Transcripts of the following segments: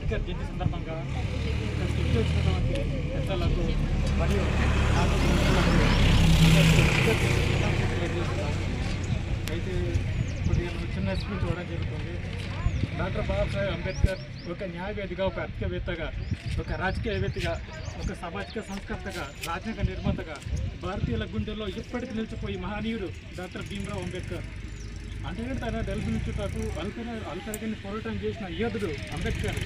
అంబేద్కర్ జయంతి సందర్భంగా ఇక్కడికి వచ్చినటువంటి పెద్దలకు మరియు అయితే కొద్దిగా చిన్న స్పీచ్ కూడా జరుగుతుంది. డాక్టర్ బాబాసాహెబ్ అంబేద్కర్ ఒక న్యాయవేదిగా, ఒక ఆర్థికవేత్తగా, ఒక రాజకీయవేత్తగా, ఒక సామాజిక సంస్కర్తగా, రాజ్యాంగ నిర్మాతగా భారతీయుల గుండెల్లో ఇప్పటికీ నిలిచిపోయి మహనీయుడు డాక్టర్ భీమ్రావ్ అంబేద్కర్. అంటే తన దళితుల చుట్టూ అల్పరగని పోరాటం చేసిన యోధుడు అంబేద్కర్.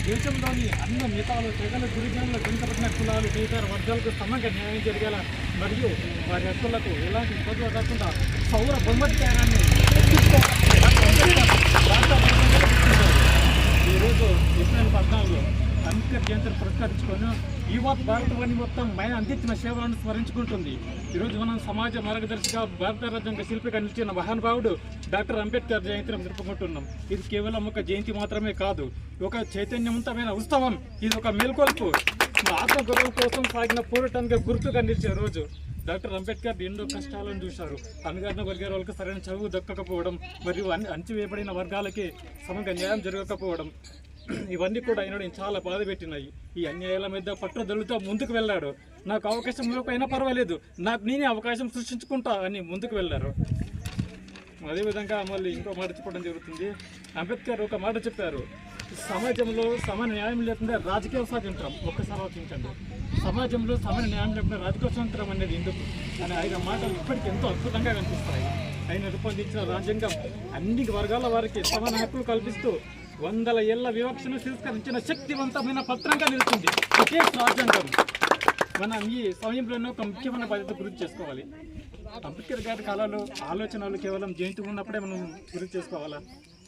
దేశంలోని అన్ని మితాలు, తెగలు, గిరిజనులు, వెనుకబడిన కులాలు, ఇతర వర్గాలకు సమంగా న్యాయం జరిగేలా మరియు వారి హక్కులకు ఎలాంటి ఇబ్బందులు రాకుండా సౌర బొమ్మత్యారాన్ని ఈరోజు ఏప్రిల్ 14 అంబేద్కర్ జయంతిని పురస్కరించుకొని యువత్ భారతవాణి మొత్తం ఆయన అందించిన సేవలను స్మరించుకుంటుంది. ఈరోజు మనం సమాజ మార్గదర్శిగా, భారత రాజ్యాంగ శిల్పిగా నిలిచిన మహానుభావుడు డాక్టర్ అంబేద్కర్ జయంతిని జరుపుకుంటున్నాం. ఇది కేవలం ఒక జయంతి మాత్రమే కాదు, ఒక చైతన్యవంతమైన ఉత్సవం. ఇది ఒక మేల్కొల్పు, ఆత్మగౌరవం కోసం సాగిన పోరాటానికి గుర్తుగా నిలిచే రోజు. డాక్టర్ అంబేద్కర్ ఎన్నో కష్టాలను చూశారు. అణగారిన వర్గాల వాళ్ళకి సరైన చదువు దక్కకపోవడం మరియు అణచివేయబడిన వర్గాలకి సమంగా న్యాయం జరగకపోవడం, ఇవన్నీ కూడా ఆయన చాలా బాధ పెట్టినాయి. ఈ అన్యాయాల మీద పట్టుదలతో ముందుకు వెళ్ళాడు. నాకు అవకాశం లేకపోయినా పర్వాలేదు, నాకు నేనే అవకాశం సృష్టించుకుంటా అని ముందుకు వెళ్ళారు. అదేవిధంగా మళ్ళీ ఇంకో మాట చెప్పడం జరుగుతుంది. అంబేద్కర్ ఒక మాట చెప్పారు, సమాజంలో సమాన న్యాయం లేకుండా రాజకీయ స్వాతంత్రం. ఒక్కసారి ఆలోచించండి, సమాజంలో సమాన న్యాయం లేకుండా రాజకీయ స్వాతంత్రం అనేది ఎందుకు అని ఆయన మాటలు ఇప్పటికీ ఎంతో అద్భుతంగా కనిపిస్తాయి. ఆయన రూపొందించిన రాజ్యాంగం అన్ని వర్గాల వారికి సమాన హక్కులు కల్పిస్తూ 100 ఏళ్ల వివక్షను తిరస్కరించిన శక్తివంతమైన పత్రంగా నిలుస్తుంది ఒకే రాజ్యాంగం. మనం ఈ సమయంలోనే ఒక ముఖ్యమైన బాధ్యత గుర్తు చేసుకోవాలి. అంబేద్కర్ గారి కాలంలో ఆలోచనలు కేవలం జయంతి ఉన్నప్పుడే మనం గుర్తు చేసుకోవాలా?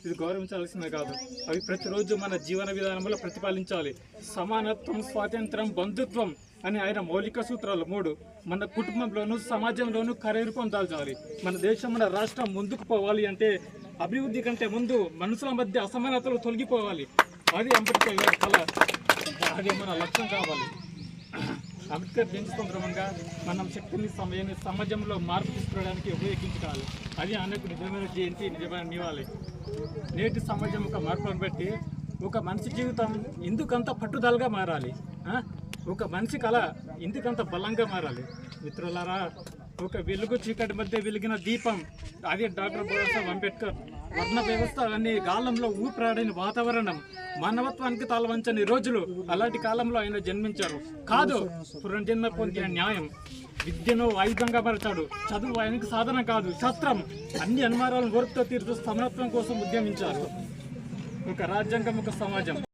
ఇది గౌరవించాల్సిందే కాదు, అవి ప్రతిరోజు మన జీవన విధానంలో ప్రతిపాదించాలి. సమానత్వం, స్వాతంత్రం, బంధుత్వం అని ఆయన మౌలిక సూత్రాలు 3 మన కుటుంబంలోనూ సమాజంలోనూ కార్యరూపం దాల్చాలి. మన దేశం, మన రాష్ట్రం ముందుకు పోవాలి అంటే అభివృద్ధి కంటే ముందు మనుషుల మధ్య అసమానతలు తొలగిపోవాలి. అది అంబేద్కర్ గారి కళ, అది మన లక్ష్యం కావాలి. అంబేద్కర్ జయంతి సందర్భంగా మనం శక్తిని, సమయాన్ని సమాజంలో మార్పు తీసుకురావడానికి ఉపయోగించుకోవాలి. అది ఆయనకు నిజమైన జయంతి, నిజమైన నివాళి. నేటి సమాజం ఒక మార్పులను బట్టి ఒక మనిషి జీవితం ఎందుకంత పట్టుదలగా మారాలి, ఒక మనిషి కళ ఎందుకంత బలంగా మారాలి? మిత్రులారా, ఒక వెలుగు చీకటి మధ్య వెలిగిన దీపం అది డాక్టర్ బాబాసాహెబ్ అంబేద్కర్. వర్ణ వ్యవస్థ అనే కాలంలో ఊపిరాడని వాతావరణం, మానవత్వానికి తలవంచని రోజులు. అలాంటి కాలంలో ఆయన జన్మించారు. కాదు, పునర్జన్మ పొందిన న్యాయం. విద్యను ఆయుధంగా మరచాడు. చదువు ఆయనకి సాధన కాదు, శస్త్రం. అన్ని అనుమానాలను ఓర్పుతో తీరుతూ సమానత్వం కోసం ఉద్యమించారు. ఒక రాజ్యాంగం, ఒక సమాజం.